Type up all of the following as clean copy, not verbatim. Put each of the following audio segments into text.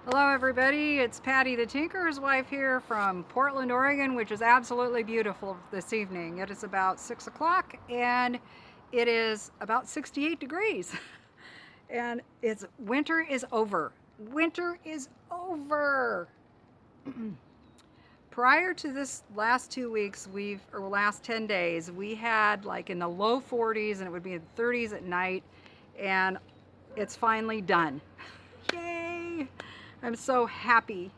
Hello everybody, it's Patty the Tinker's wife here from Portland, Oregon, which is absolutely beautiful this evening. It is about 6 o'clock and it is about 68 degrees. And winter is over. Winter is over. Prior to this last 2 weeks, or last 10 days, we had like in the low 40s and it would be in the 30s at night, and it's finally done. Yay! I'm so happy.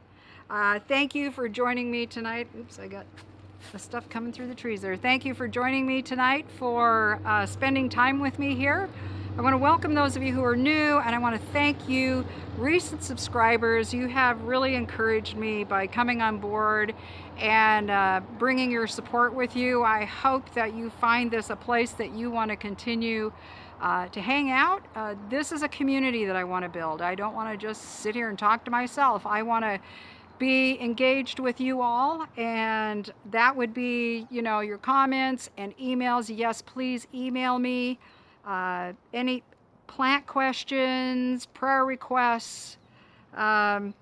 Thank you for joining me tonight. Oops, I got the stuff coming through the trees there. Thank you for joining me tonight for spending time with me here. I want to welcome those of you who are new, and I want to thank you, recent subscribers. You have really encouraged me by coming on board and bringing your support with you. I hope that you find this a place that you want to continue to hang out. This is a community that I want to build. I don't want to just sit here and talk to myself. I want to be engaged with you all, and that would be, your comments and emails. Yes, please email me any plant questions, prayer requests, that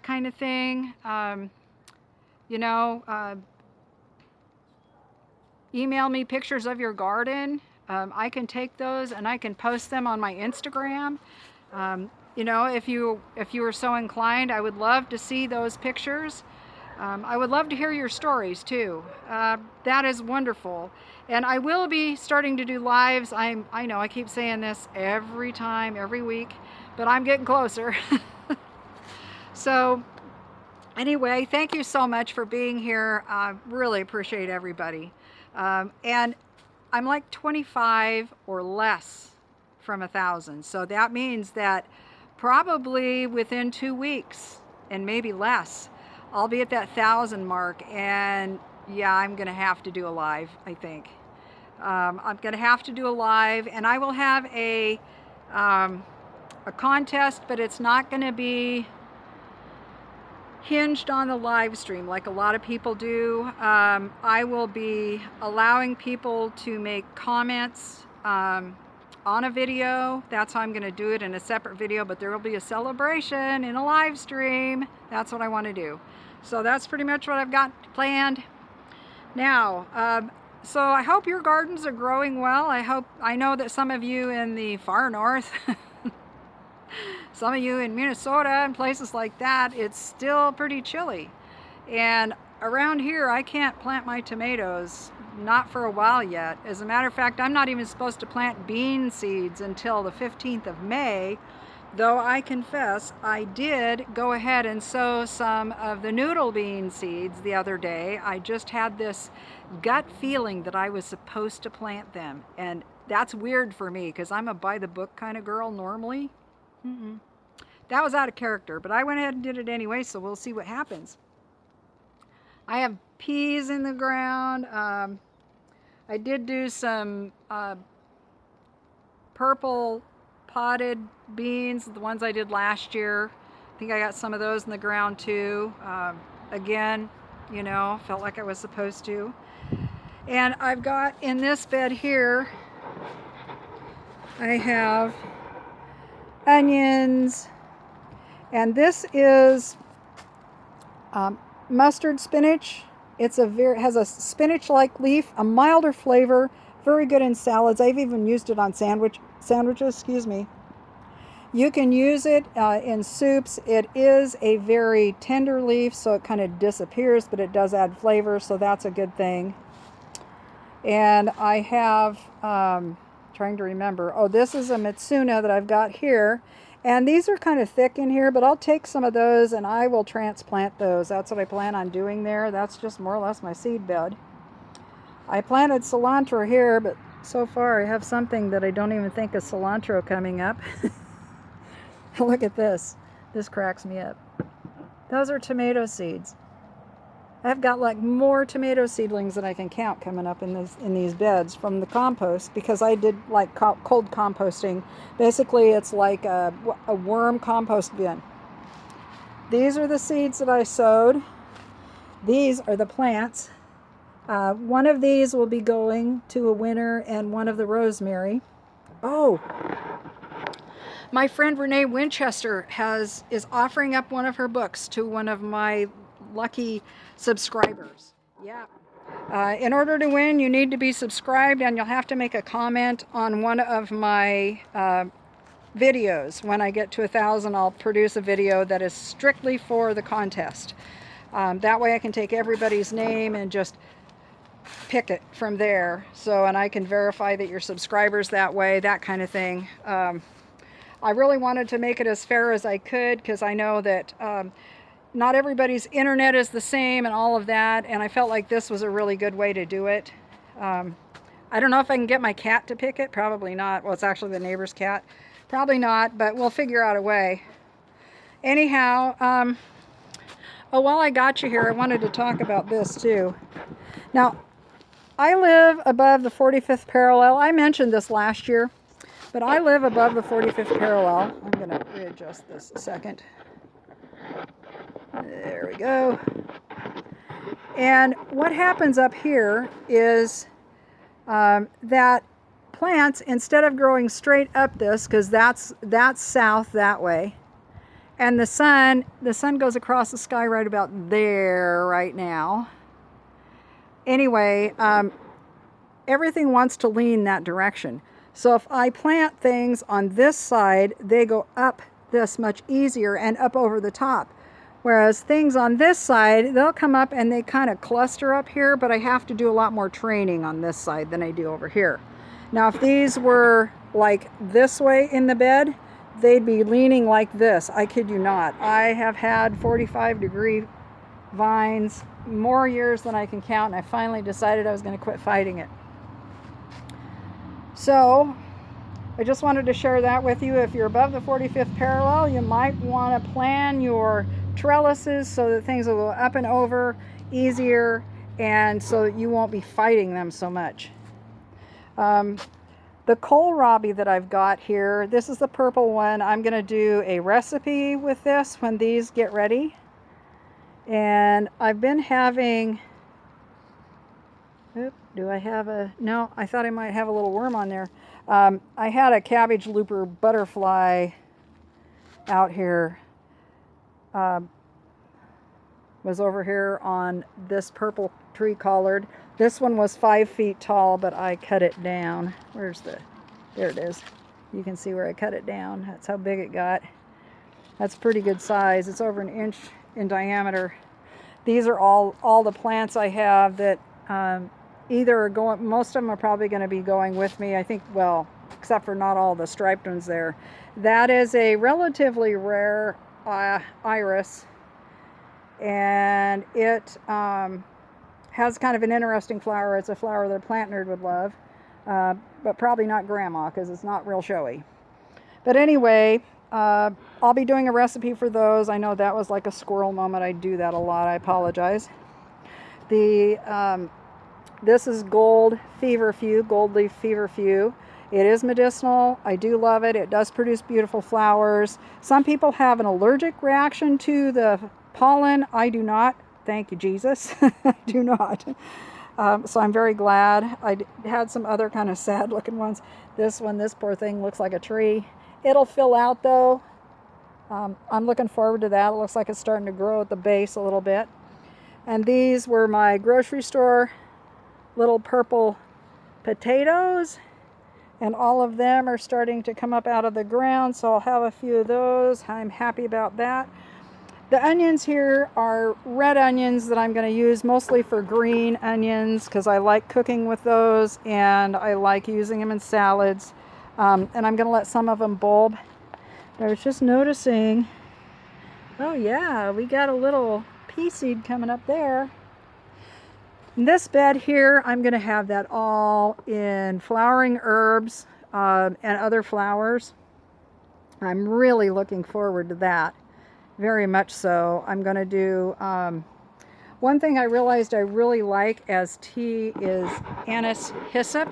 kind of thing. You know, email me pictures of your garden. I can take those and I can post them on my Instagram. If you are so inclined, I would love to see those pictures. I would love to hear your stories too. That is wonderful. And I will be starting to do lives. I know I keep saying this every time, every week, but I'm getting closer. So anyway, thank you so much for being here. I really appreciate everybody. And I'm like 25 or less from 1,000. So that means that probably within 2 weeks and maybe less, I'll be at that 1,000 mark. And yeah, I'm going to have to do a live, I think. I'm going to have to do a live, and I will have a contest, but it's not going to be hinged on the live stream like a lot of people do. I will be allowing people to make comments on a video. That's how I'm going to do it, in a separate video, but there will be a celebration in a live stream. That's what I want to do. So that's pretty much what I've got planned. Now, so I hope your gardens are growing well. I know that some of you in the far north, some of you in Minnesota and places like that, it's still pretty chilly. And around here, I can't plant my tomatoes, not for a while yet. As a matter of fact, I'm not even supposed to plant bean seeds until the 15th of May, though I confess I did go ahead and sow some of the noodle bean seeds the other day. I just had this gut feeling that I was supposed to plant them. And that's weird for me because I'm a by the book kind of girl normally. That was out of character, but I went ahead and did it anyway, so we'll see what happens. I have peas in the ground. I did do some purple potted beans, the ones I did last year. I think I got some of those in the ground too. Again, felt like I was supposed to. And I've got in this bed here, I have onions, and this is mustard spinach. It has a spinach-like leaf, a milder flavor, very good in salads. I've even used it on sandwiches. You can use it in soups. It is a very tender leaf, so it kind of disappears, but it does add flavor, so that's a good thing. And I have, trying to remember, this is a Mitsuna that I've got here. And these are kind of thick in here, but I'll take some of those and I will transplant those. That's what I plan on doing there. That's just more or less my seed bed. I planted cilantro here, but so far I have something that I don't even think is cilantro coming up. Look at this. This cracks me up. Those are tomato seeds. I've got like more tomato seedlings than I can count coming up in these beds from the compost, because I did like cold composting. Basically, it's like a worm compost bin. These are the seeds that I sowed. These are the plants. One of these will be going to a winner, and one of the rosemary. Oh, My friend Renee Winchester is offering up one of her books to one of my lucky subscribers. Yeah. In order to win, you need to be subscribed, and you'll have to make a comment on one of my videos. When I get to 1,000, I'll produce a video that is strictly for the contest. That way I can take everybody's name and just pick it from there. So, and I can verify that you're subscribers that way, that kind of thing. I really wanted to make it as fair as I could, because I know that not everybody's internet is the same and all of that, and I felt like this was a really good way to do it. I don't know if I can get my cat to pick it. Probably not. Well, it's actually the neighbor's cat. Probably not, but we'll figure out a way. Anyhow, oh, while I got you here, I wanted to talk about this too. Now, I live above the 45th parallel. I mentioned this last year, but I live above the 45th parallel. I'm going to readjust this a second. There we go. And what happens up here is that plants, instead of growing straight up this, because that's south that way, and the sun goes across the sky right about there right now. Anyway, everything wants to lean that direction. So if I plant things on this side, they go up this much easier and up over the top. Whereas things on this side, they'll come up and they kind of cluster up here, but I have to do a lot more training on this side than I do over here. Now, if these were like this way in the bed, they'd be leaning like this. I kid you not. I have had 45-degree vines more years than I can count, and I finally decided I was going to quit fighting it. So I just wanted to share that with you. If you're above the 45th parallel, you might want to plan your trellises so that things will go up and over easier, and so that you won't be fighting them so much. The kohlrabi that I've got here, this is the purple one. I'm going to do a recipe with this when these get ready. And I've been having, do I have a, no, I thought I might have a little worm on there. I had a cabbage looper butterfly out here, was over here on this purple tree collard. This one was 5 feet tall, but I cut it down. There it is. You can see where I cut it down. That's how big it got. That's pretty good size. It's over 1 inch in diameter. These are all the plants I have that either are going, most of them are probably going to be going with me. I think, well, except for not all the striped ones there. That is a relatively rare iris, and it has kind of an interesting flower. It's a flower that a plant nerd would love, but probably not grandma, because it's not real showy. But anyway, I'll be doing a recipe for those. I know that was like a squirrel moment. I do that a lot. I apologize. This is gold leaf feverfew. It is medicinal. I do love it. It does produce beautiful flowers. Some people have an allergic reaction to the pollen. I do not. Thank you, Jesus. I do not. So I'm very glad. I had some other kind of sad looking ones. This one, this poor thing looks like a tree. It'll fill out though. I'm looking forward to that. It looks like it's starting to grow at the base a little bit. And these were my grocery store little purple potatoes. And all of them are starting to come up out of the ground, so I'll have a few of those. I'm happy about that. The onions here are red onions that I'm going to use mostly for green onions, because I like cooking with those and I like using them in salads. And I'm going to let some of them bulb. I was just noticing, oh yeah, we got a little pea seed coming up there. In this bed here, I'm going to have that all in flowering herbs and other flowers. I'm really looking forward to that, very much so. I'm going to do, one thing I realized I really like as tea is anise hyssop.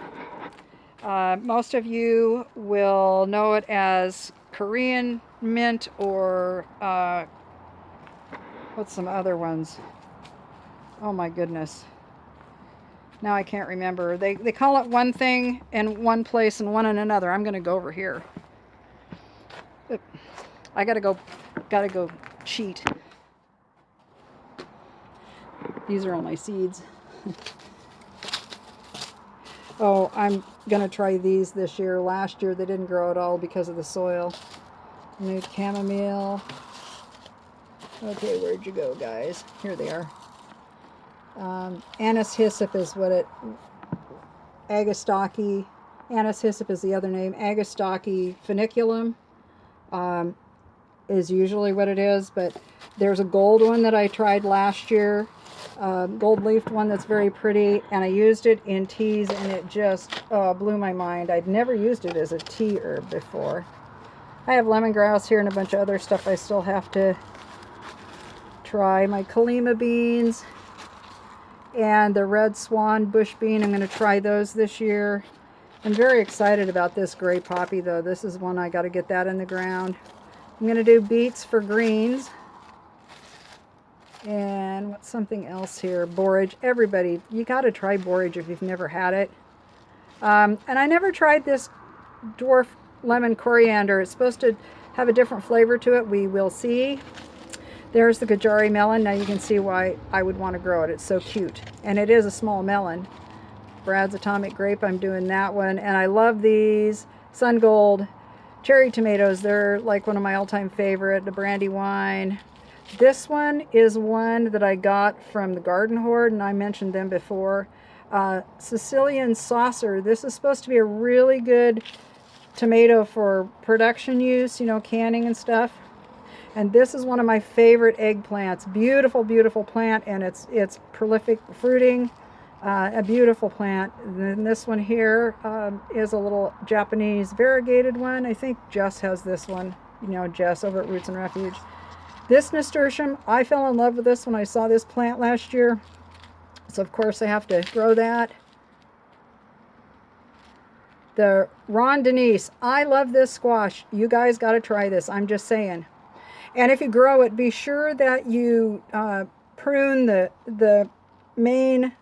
Most of you will know it as Korean mint, or what's some other ones? Oh my goodness. Now I can't remember. They call it one thing in one place and one in another. I'm going to go over here. I gotta go cheat. These are all my seeds. Oh, I'm gonna try these this year. Last year they didn't grow at all because of the soil. New chamomile. Okay, where'd you go, guys? Here they are. Anise hyssop is what it... Agastocky. Anise hyssop is the other name. Agastocky funiculum is usually what it is, but there's a gold one that I tried last year. Gold leafed one that's very pretty, and I used it in teas, and it just blew my mind. I'd never used it as a tea herb before. I have lemongrass here and a bunch of other stuff I still have to try. My Kalima beans and the red swan bush bean. I'm going to try those this year. I'm very excited about this gray poppy though. This is one I got to get that in the ground. I'm going to do beets for greens. And what's something else here? Borage. Everybody, you got to try borage if you've never had it. And I never tried this dwarf lemon coriander. It's supposed to have a different flavor to it. We will see. There's the Gajari melon. Now you can see why I would want to grow it. It's so cute. And it is a small melon. Brad's Atomic Grape, I'm doing that one. And I love these Sun Gold cherry tomatoes. They're like one of my all-time favorite. The Brandywine. This one is one that I got from the Garden Horde, and I mentioned them before. Sicilian Saucer. This is supposed to be a really good tomato for production use, you know, canning and stuff. And this is one of my favorite eggplants. Beautiful, beautiful plant, and it's prolific fruiting. A beautiful plant. Then this one here is a little Japanese variegated one. I think Jess has this one, you know, Jess over at Roots and Refuge. This nasturtium, I fell in love with this when I saw this plant last year. So of course I have to grow that. The Ron Denise, I love this squash. You guys got to try this. I'm just saying. And if you grow it, be sure that you prune the main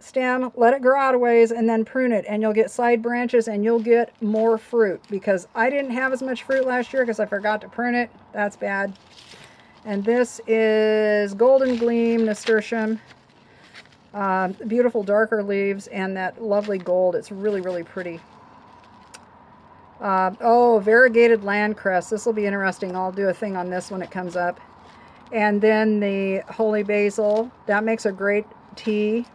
stem, let it grow out a ways, and then prune it, and you'll get side branches and you'll get more fruit, because I didn't have as much fruit last year because I forgot to prune it. That's bad. And this is Golden Gleam nasturtium. Beautiful darker leaves and that lovely gold. It's really, really pretty. Oh, variegated land cress. This will be interesting. I'll do a thing on this when it comes up. And then the holy basil. That makes a great tea.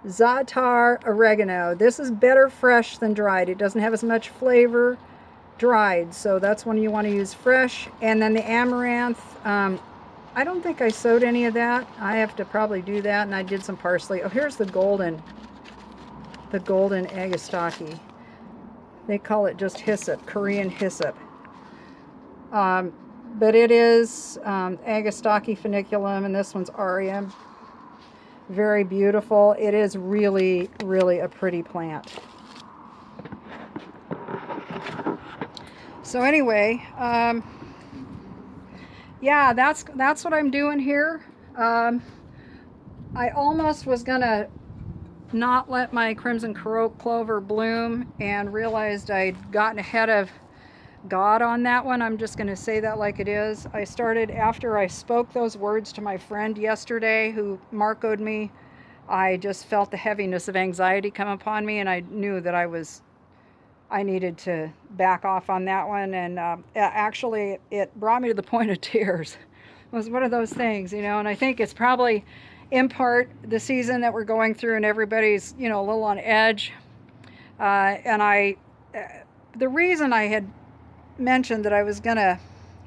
Za'atar oregano. This is better fresh than dried. It doesn't have as much flavor dried, so that's when you want to use fresh. And then the amaranth. I don't think I sowed any of that. I have to probably do that, and I did some parsley. Oh, here's the golden Agastocky. They call it just hyssop, Korean hyssop. But it is Agastocky funiculum, and this one's Aria. Very beautiful. It is really, really a pretty plant. So anyway, yeah, that's what I'm doing here. I almost was gonna not let my crimson clover bloom, and realized I'd gotten ahead of God on that one. I'm just gonna say that like it is. I started after I spoke those words to my friend yesterday who Marcoed me. I just felt the heaviness of anxiety come upon me, and I knew that I needed to back off on that one. And actually it brought me to the point of tears. It was one of those things, you know, and I think it's probably in part the season that we're going through, and everybody's, you know, a little on edge. And the reason I had mentioned that I was gonna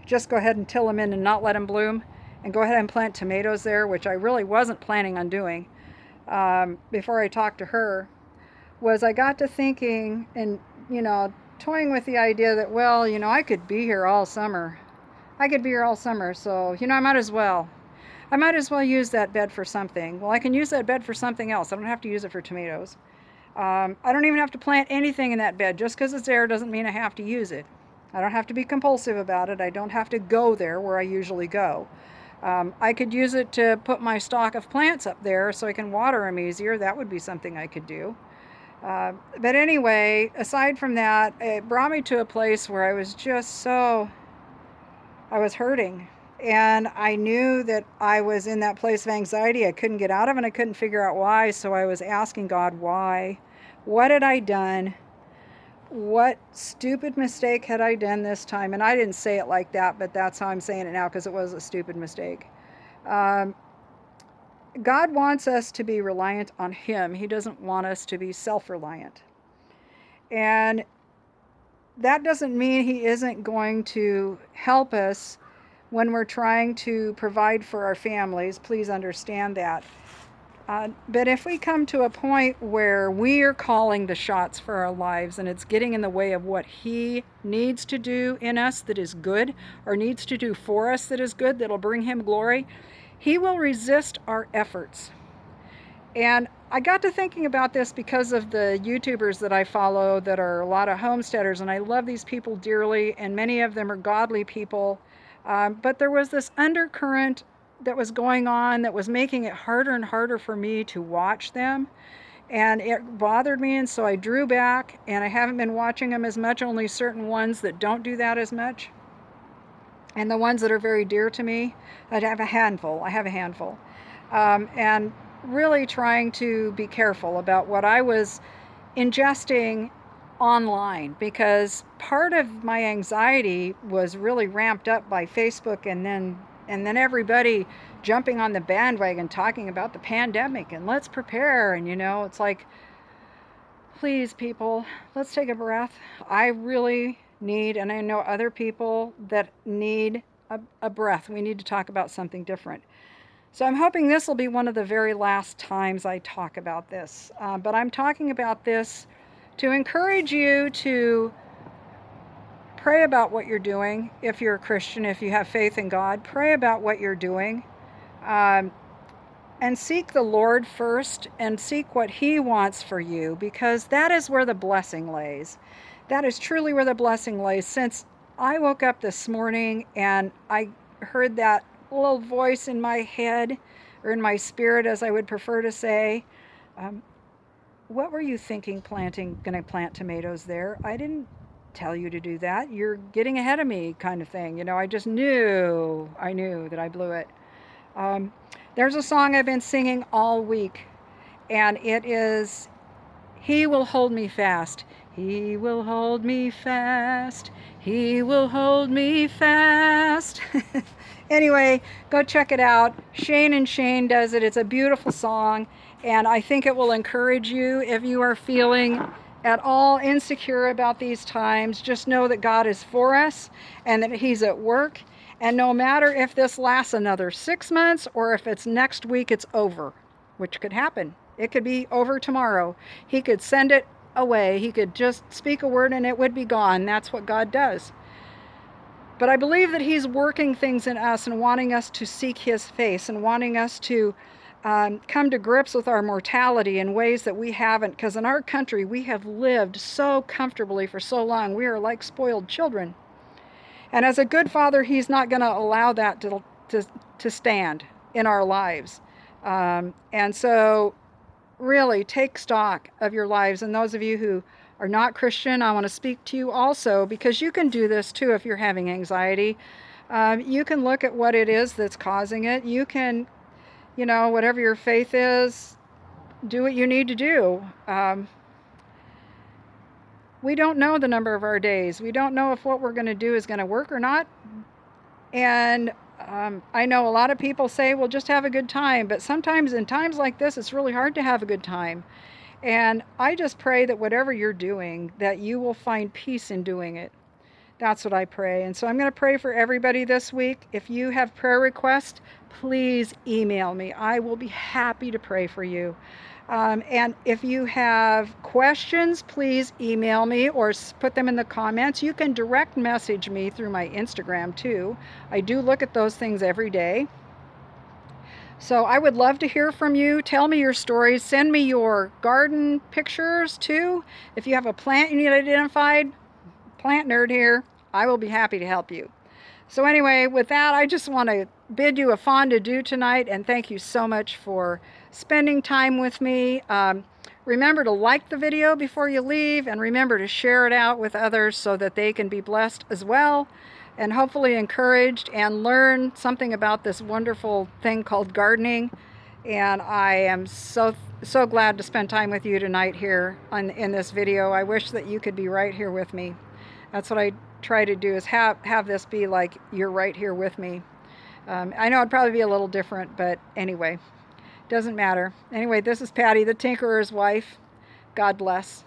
just go ahead and till them in and not let them bloom and go ahead and plant tomatoes there, which I really wasn't planning on doing before I talked to her, was I got to thinking and, you know, toying with the idea that, well, you know, I could be here all summer. So, you know, I might as well use that bed for something. Well, I can use that bed for something else. I don't have to use it for tomatoes. I don't even have to plant anything in that bed. Just because it's there doesn't mean I have to use it. I don't have to be compulsive about it. I don't have to go there where I usually go. I could use it to put my stock of plants up there so I can water them easier. That would be something I could do. But anyway, aside from that, it brought me to a place where I was just I was hurting. And I knew that I was in that place of anxiety I couldn't get out of, and I couldn't figure out why. So I was asking God, why? What had I done? What stupid mistake had I done this time? And I didn't say it like that, but that's how I'm saying it now, because it was a stupid mistake. Um, God wants us to be reliant on Him. He doesn't want us to be self-reliant. And that doesn't mean He isn't going to help us when we're trying to provide for our families. Please understand that. But if we come to a point where we are calling the shots for our lives and it's getting in the way of what He needs to do in us that is good, or needs to do for us that is good, that'll bring Him glory, He will resist our efforts. And I got to thinking about this because of the YouTubers that I follow that are a lot of homesteaders, and I love these people dearly, and many of them are godly people. But there was this undercurrent that was going on that was making it harder and harder for me to watch them. And it bothered me, and so I drew back, and I haven't been watching them as much, only certain ones that don't do that as much. And the ones that are very dear to me, I have a handful. And really trying to be careful about what I was ingesting online, because part of my anxiety was really ramped up by Facebook, and then everybody jumping on the bandwagon talking about the pandemic and let's prepare. And it's like, please people, let's take a breath. I really need, and I know other people that need a breath. We need to talk about something different. So I'm hoping this will be one of the very last times I talk about this. But I'm talking about this to encourage you to pray about what you're doing. If you're a Christian, if you have faith in God, pray about what you're doing. And seek the Lord first, and seek what He wants for you, because that is where the blessing lays. That is truly where the blessing lays. Since I woke up this morning and I heard that little voice in my head, or in my spirit as I would prefer to say, what were you thinking going to plant tomatoes there? I didn't tell you to do that. You're getting ahead of me, kind of thing. I just knew that I blew it. There's a song I've been singing all week, and it is, He will hold me fast. He will hold me fast. He will hold me fast. Anyway, go check it out. Shane and Shane does it. It's a beautiful song, and I think it will encourage you if you are feeling at all insecure about these times. Just know that God is for us and that He's at work. And no matter if this lasts another 6 months or if it's next week, it's over, which could happen. It could be over tomorrow. He could send it away. He could just speak a word and it would be gone. That's what God does. But I believe that He's working things in us and wanting us to seek His face, and wanting us to come to grips with our mortality in ways that we haven't, because in our country we have lived so comfortably for so long. We are like spoiled children. And as a good father, He's not going to allow that to stand in our lives. And so really take stock of your lives. And those of you who are not Christian, I want to speak to you also, because you can do this too if you're having anxiety. You can look at what it is that's causing it. You can, whatever your faith is, do what you need to do. We don't know the number of our days. We don't know if what we're going to do is going to work or not. And I know a lot of people say, well, just have a good time. But sometimes in times like this, it's really hard to have a good time. And I just pray that whatever you're doing, that you will find peace in doing it. That's what I pray. And so I'm going to pray for everybody this week. If you have prayer requests, please email me. I will be happy to pray for you. And if you have questions, please email me or put them in the comments. You can direct message me through my Instagram too. I do look at those things every day. So I would love to hear from you. Tell me your stories. Send me your garden pictures too. If you have a plant you need identified, plant nerd here, I will be happy to help you. So anyway, with that, I just want to bid you a fond adieu tonight, and thank you so much for spending time with me. Remember to like the video before you leave, and remember to share it out with others so that they can be blessed as well, and hopefully encouraged and learn something about this wonderful thing called gardening. And I am so glad to spend time with you tonight here in this video. I wish that you could be right here with me. That's what I try to do, is have this be like you're right here with me. I know it'd probably be a little different, but anyway, doesn't matter. Anyway, this is Patty, the Tinkerer's wife. God bless.